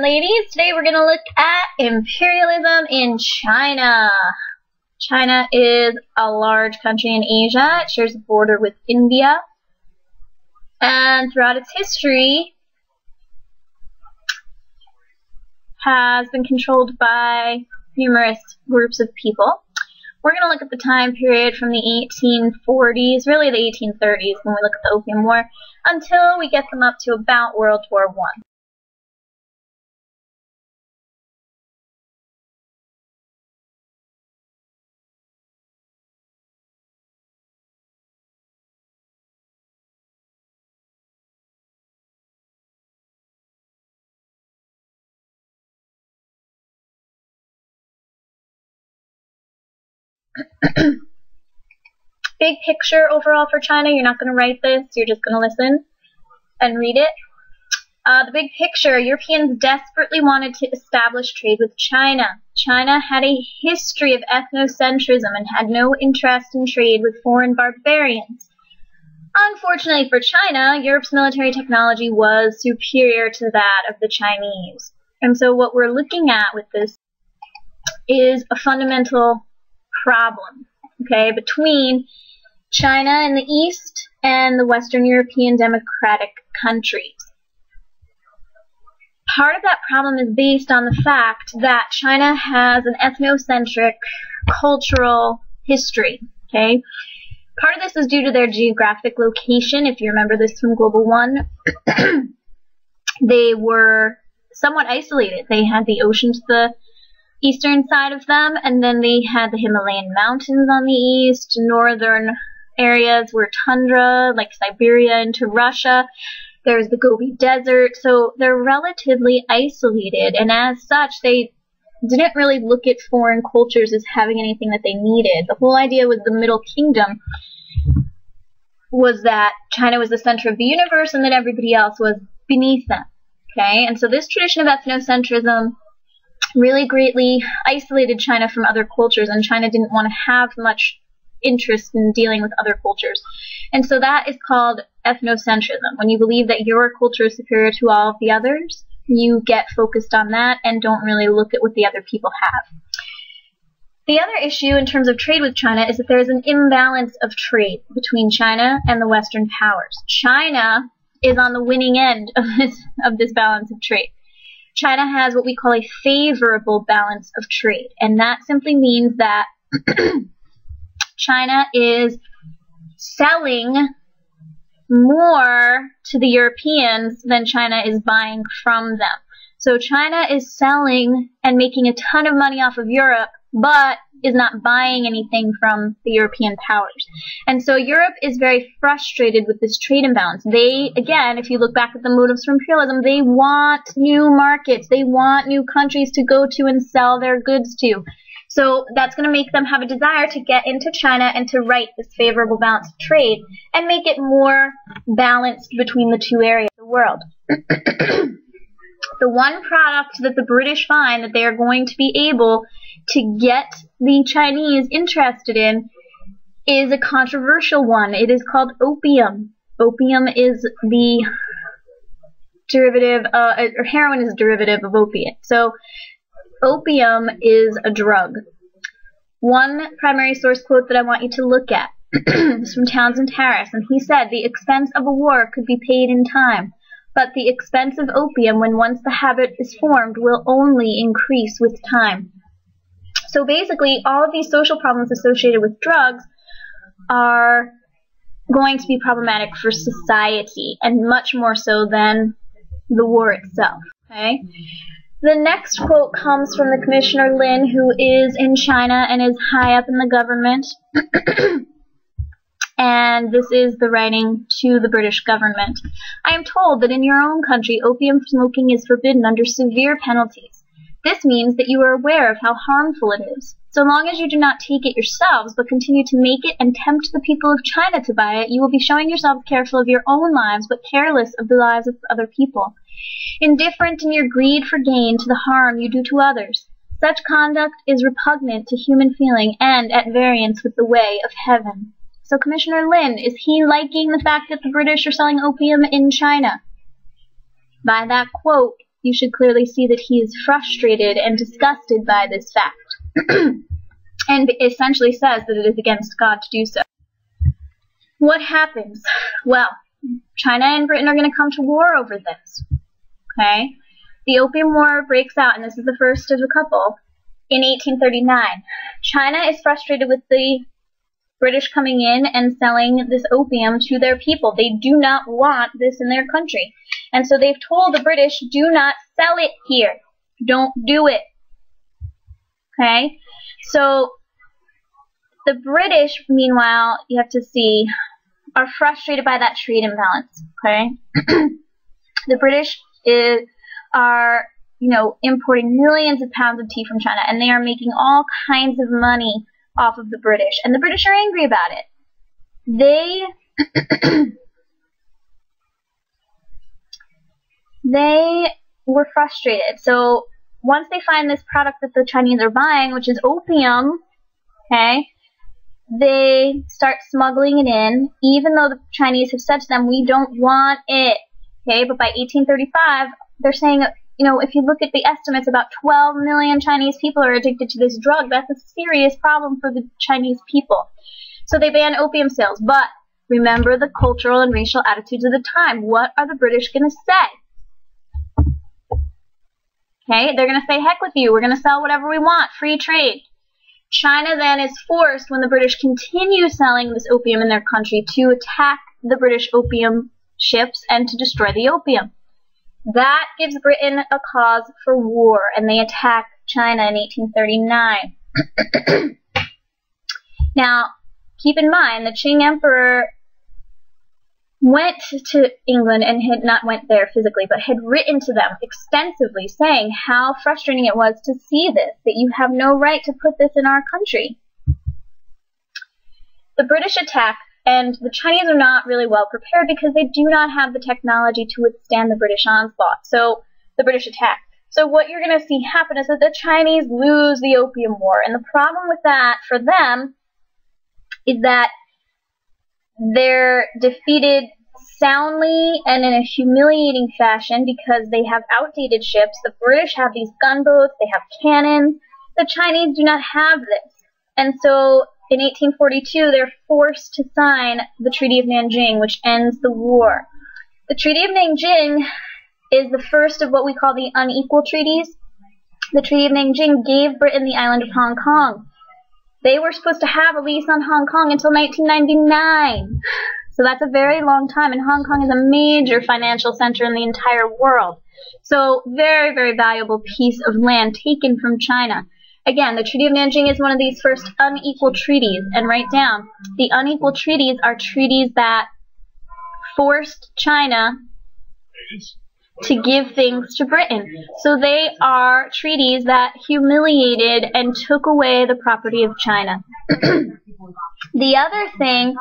ladies. Today we're going to look at imperialism in China. China is a large country in Asia. It shares a border with India. And throughout its history, has been controlled by numerous groups of people. We're going to look at the time period from the 1840s, really the 1830s when we look at the Opium War, until we get them up to about World War I. Big picture overall for China. You're not going to write this, you're just going to listen and read it. The big picture, Europeans desperately wanted to establish trade with China. China had a history of ethnocentrism and had no interest in trade with foreign barbarians. Unfortunately for China, Europe's military technology was superior to that of the Chinese. And so what we're looking at with this is a fundamental problem, okay, between China in the East and the Western European democratic countries. Part of that problem is based on the fact that China has an ethnocentric cultural history, okay? Part of this is due to their geographic location. If you remember this from Global 1, they were somewhat isolated. They had the ocean to the eastern side of them, and then they had the Himalayan mountains on the east. Northern areas were tundra, like Siberia into Russia. There's the Gobi Desert, so they're relatively isolated, and as such, they didn't really look at foreign cultures as having anything that they needed. The whole idea with the Middle Kingdom was that China was the center of the universe and that everybody else was beneath them, okay? And so this tradition of ethnocentrism really greatly isolated China from other cultures, and China didn't want to have much interest in dealing with other cultures. And so that is called ethnocentrism. When you believe that your culture is superior to all of the others, you get focused on that and don't really look at what the other people have. The other issue in terms of trade with China is that there is an imbalance of trade between China and the Western powers. China is on the winning end of this balance of trade. China has what we call a favorable balance of trade, and that simply means that China is selling more to the Europeans than China is buying from them. So China is selling and making a ton of money off of Europe, but is not buying anything from the European powers. And so Europe is very frustrated with this trade imbalance. They, again, if you look back at the motives for imperialism, they want new markets. They want new countries to go to and sell their goods to. So that's going to make them have a desire to get into China and to right this favorable balance of trade and make it more balanced between the two areas of the world. The one product that the British find that they are going to be able to get the Chinese interested in is a controversial one. It is called opium. Opium is the derivative, or heroin is a derivative of opiate. So opium is a drug. One primary source quote that I want you to look at is from Townsend Harris, and he said, "The expense of a war could be paid in time, but the expense of opium, when once the habit is formed, will only increase with time." So basically, all of these social problems associated with drugs are going to be problematic for society, and much more so than the war itself, okay? The next quote comes from the Commissioner Lin, who is in China and is high up in the government. And this is the writing to the British government. "I am told that in your own country, opium smoking is forbidden under severe penalties. This means that you are aware of how harmful it is. So long as you do not take it yourselves, but continue to make it and tempt the people of China to buy it, you will be showing yourselves careful of your own lives, but careless of the lives of other people. Indifferent in your greed for gain to the harm you do to others. Such conduct is repugnant to human feeling and at variance with the way of heaven." So Commissioner Lin, is he liking the fact that the British are selling opium in China? By that quote, you should clearly see that he is frustrated and disgusted by this fact, and essentially says that it is against God to do so. What happens? Well, China and Britain are going to come to war over this. Okay? The Opium War breaks out, and this is the first of a couple, in 1839. China is frustrated with the British coming in and selling this opium to their people. They do not want this in their country. And so they've told the British, do not sell it here. Don't do it. Okay? So the British, meanwhile, you have to see, are frustrated by that trade imbalance. Okay? The British are, importing millions of pounds of tea from China, and they are making all kinds of money off of the British, and the British are angry about it. They were frustrated. So once they find this product that the Chinese are buying, which is opium, okay, they start smuggling it in, even though the Chinese have said to them, we don't want it. Okay, but by 1835, they're saying, if you look at the estimates, about 12 million Chinese people are addicted to this drug. That's a serious problem for the Chinese people. So they ban opium sales. But remember the cultural and racial attitudes of the time. What are the British going to say? Okay, they're going to say, heck with you. We're going to sell whatever we want. Free trade. China then is forced, when the British continue selling this opium in their country, to attack the British opium ships and to destroy the opium. That gives Britain a cause for war, and they attack China in 1839. Now, keep in mind, the Qing Emperor went to England and had not went there physically, but had written to them extensively saying how frustrating it was to see this, that you have no right to put this in our country. The British attack, and the Chinese are not really well prepared because they do not have the technology to withstand the British onslaught. So the British attack. So what you're going to see happen is that the Chinese lose the Opium War. And the problem with that for them is that they're defeated soundly and in a humiliating fashion because they have outdated ships. The British have these gunboats. They have cannons. The Chinese do not have this. And so in 1842, they're forced to sign the Treaty of Nanjing, which ends the war. The Treaty of Nanjing is the first of what we call the unequal treaties. The Treaty of Nanjing gave Britain the island of Hong Kong. They were supposed to have a lease on Hong Kong until 1999. So that's a very long time, and Hong Kong is a major financial center in the entire world. So very, very valuable piece of land taken from China. Again, the Treaty of Nanjing is one of these first unequal treaties, and write down, the unequal treaties are treaties that forced China to give things to Britain. So they are treaties that humiliated and took away the property of China. The other thing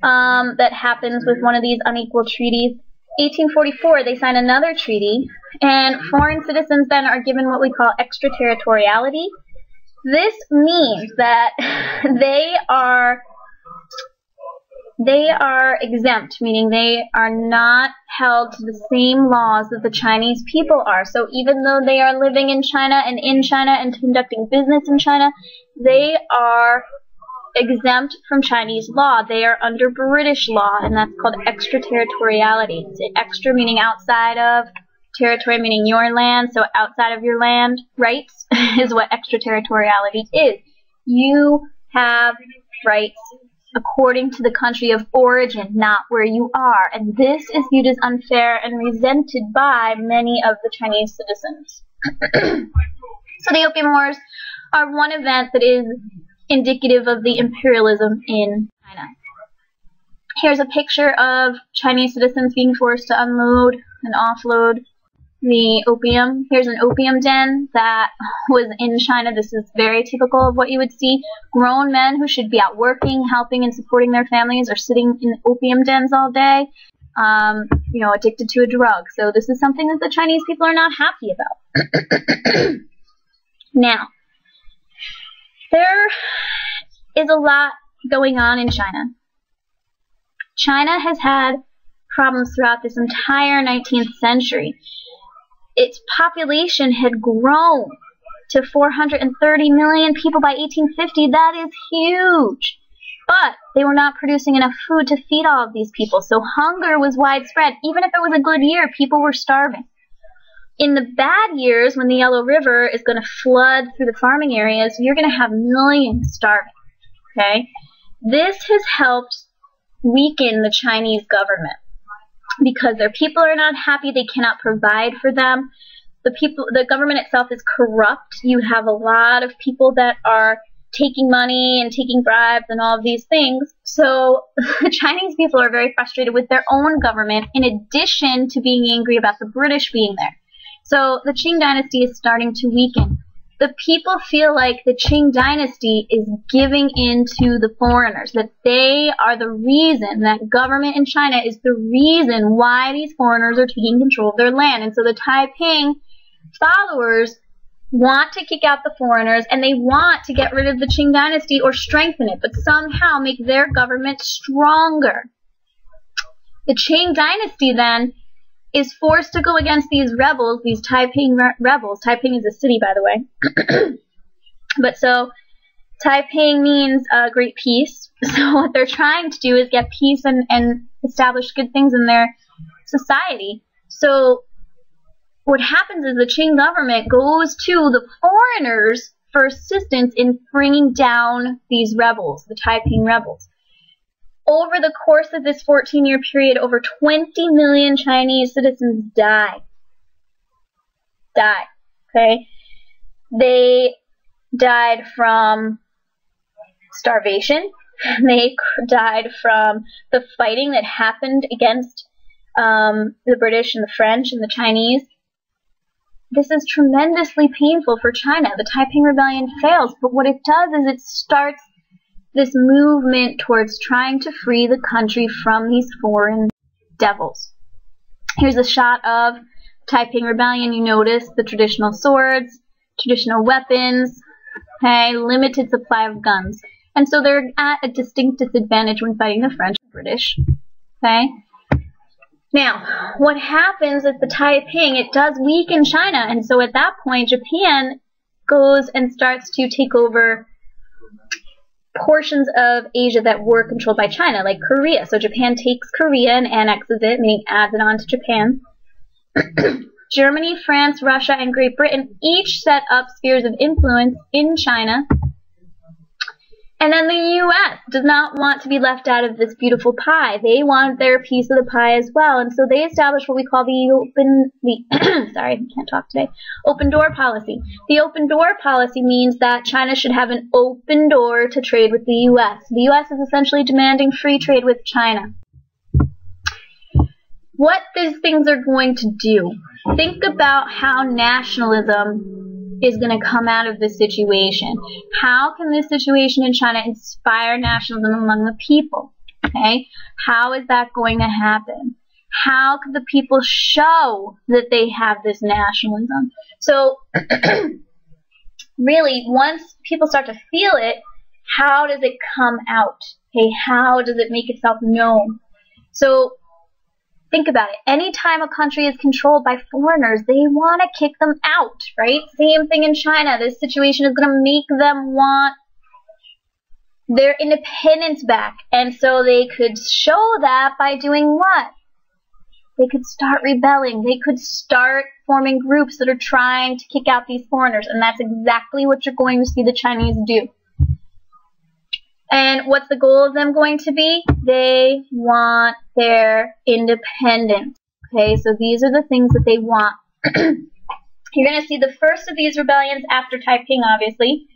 that happens with one of these unequal treaties, 1844, they sign another treaty, and foreign citizens then are given what we call extraterritoriality. This means that they are exempt, meaning they are not held to the same laws that the Chinese people are. So even though they are living in China and conducting business in China, they are exempt from Chinese law. They are under British law, and that's called extraterritoriality. It's extra meaning outside of, territory meaning your land, so outside of your land. Rights is what extraterritoriality is. You have rights according to the country of origin, not where you are. And this is viewed as unfair and resented by many of the Chinese citizens. So the Opium Wars are one event that is indicative of the imperialism in China. Here's a picture of Chinese citizens being forced to unload and offload the opium. Here's an opium den that was in China. This is very typical of what you would see. Grown men who should be out working, helping, and supporting their families are sitting in opium dens all day, addicted to a drug. So this is something that the Chinese people are not happy about. Now, there is a lot going on in China. China has had problems throughout this entire 19th century. its population had grown to 430 million people by 1850. That is huge. But they were not producing enough food to feed all of these people, so hunger was widespread. Even if it was a good year, people were starving. In the bad years, when the Yellow River is going to flood through the farming areas, you're going to have millions starving. Okay? This has helped weaken the Chinese government because their people are not happy. They cannot provide for them. The government itself is corrupt. You have a lot of people that are taking money and taking bribes and all of these things. So the Chinese people are very frustrated with their own government in addition to being angry about the British being there. So the Qing dynasty is starting to weaken. The people feel like the Qing dynasty is giving in to the foreigners, that they are the reason, that government in China is the reason why these foreigners are taking control of their land. And so the Taiping followers want to kick out the foreigners, and they want to get rid of the Qing dynasty or strengthen it, but somehow make their government stronger. The Qing dynasty then is forced to go against these rebels, these Taiping rebels. Taiping is a city, by the way. But so Taiping means great peace. So what they're trying to do is get peace and establish good things in their society. So what happens is the Qing government goes to the foreigners for assistance in bringing down these rebels, the Taiping rebels. Over the course of this 14-year period, over 20 million Chinese citizens die. Okay? They died from starvation. They died from the fighting that happened against the British and the French and the Chinese. This is tremendously painful for China. The Taiping Rebellion fails, but what it does is it starts this movement towards trying to free the country from these foreign devils. Here's a shot of Taiping Rebellion. You notice the traditional swords, traditional weapons, okay, limited supply of guns. And so they're at a distinct disadvantage when fighting the French and British. Okay? Now, what happens is the Taiping, it does weaken China, and so at that point, Japan goes and starts to take over portions of Asia that were controlled by China, like Korea. So Japan takes Korea and annexes it, meaning adds it on to Japan. Germany, France, Russia, and Great Britain each set up spheres of influence in China. And then the U.S. does not want to be left out of this beautiful pie. They want their piece of the pie as well. And so they established what we call open door policy. The open door policy means that China should have an open door to trade with the U.S. The U.S. is essentially demanding free trade with China. What these things are going to do, think about how nationalism is going to come out of this situation. How can this situation in China inspire nationalism among the people? Okay? How is that going to happen? How can the people show that they have this nationalism? So, really, once people start to feel it, how does it come out? Okay? How does it make itself known? So, think about it. Anytime a country is controlled by foreigners, they want to kick them out, right? Same thing in China. This situation is going to make them want their independence back. And so they could show that by doing what? They could start rebelling. They could start forming groups that are trying to kick out these foreigners. And that's exactly what you're going to see the Chinese do. And what's the goal of them going to be? They want their independence. Okay, so these are the things that they want. You're going to see the first of these rebellions after Taiping, obviously,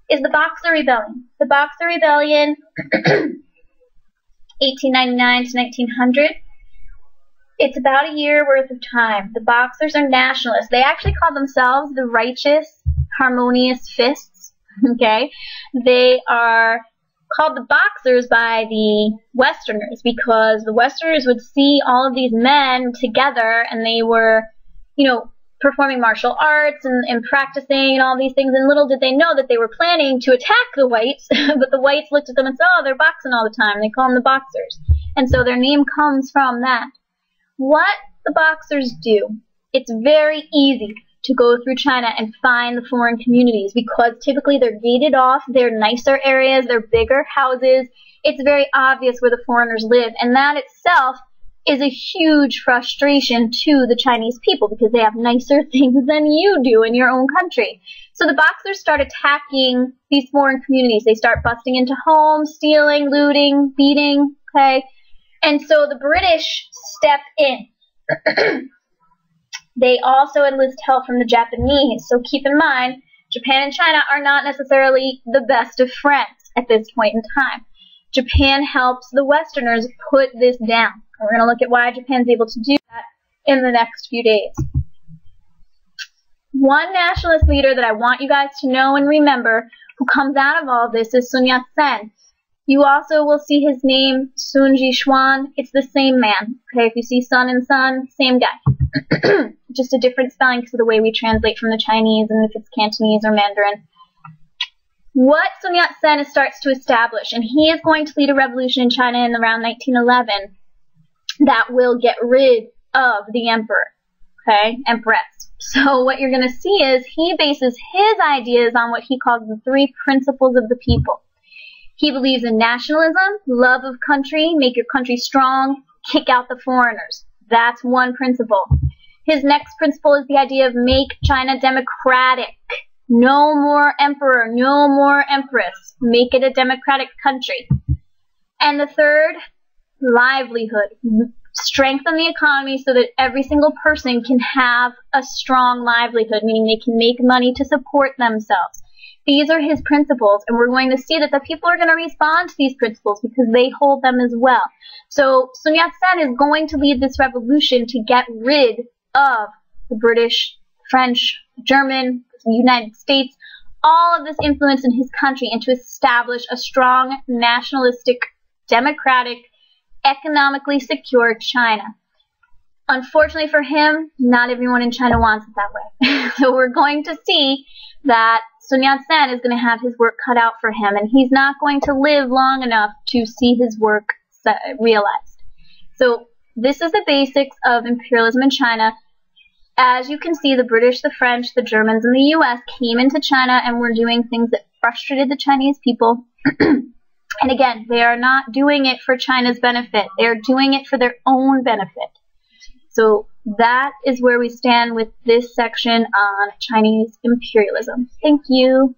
is the Boxer Rebellion. The Boxer Rebellion, 1899 to 1900. It's about a year worth of time. The Boxers are nationalists. They actually call themselves the Righteous Harmonious Fists. Okay, they are called the Boxers by the Westerners because the Westerners would see all of these men together and they were, performing martial arts and practicing and all these things, and little did they know that they were planning to attack the whites, but the whites looked at them and said, oh, they're boxing all the time. They call them the Boxers. And so their name comes from that. What the Boxers do It's very easy to go through China and find the foreign communities because typically they're gated off, they're nicer areas, they're bigger houses. It's very obvious where the foreigners live, and that itself is a huge frustration to the Chinese people because they have nicer things than you do in your own country. So the Boxers start attacking these foreign communities. They start busting into homes, stealing, looting, beating, okay? And so the British step in. They also enlist help from the Japanese. So keep in mind, Japan and China are not necessarily the best of friends at this point in time. Japan helps the Westerners put this down. We're going to look at why Japan's able to do that in the next few days. One nationalist leader that I want you guys to know and remember who comes out of all this is Sun Yat-sen. You also will see his name, Sun Ji-xuan. It's the same man. Okay, if you see Sun and Sun, same guy. Just a different spelling because of the way we translate from the Chinese and if it's Cantonese or Mandarin. What Sun Yat-sen starts to establish, and he is going to lead a revolution in China in around 1911 that will get rid of the emperor, okay, empress. So what you're going to see is he bases his ideas on what he calls the 3 principles of the people. He believes in nationalism, love of country, make your country strong, kick out the foreigners. That's one principle. His next principle is the idea of make China democratic. No more emperor, no more empress. Make it a democratic country. And the third, livelihood. Strengthen the economy so that every single person can have a strong livelihood, meaning they can make money to support themselves. These are his principles, and we're going to see that the people are going to respond to these principles because they hold them as well. So Sun Yat-sen is going to lead this revolution to get rid of the British, French, German, the United States, all of this influence in his country, and to establish a strong, nationalistic, democratic, economically secure China. Unfortunately for him, not everyone in China wants it that way. So we're going to see that Sun Yat-sen is going to have his work cut out for him, and he's not going to live long enough to see his work realized. So this is the basics of imperialism in China. As you can see, the British, the French, the Germans, and the U.S. came into China and were doing things that frustrated the Chinese people. And again, they are not doing it for China's benefit. They are doing it for their own benefit. So that is where we stand with this section on Chinese imperialism. Thank you.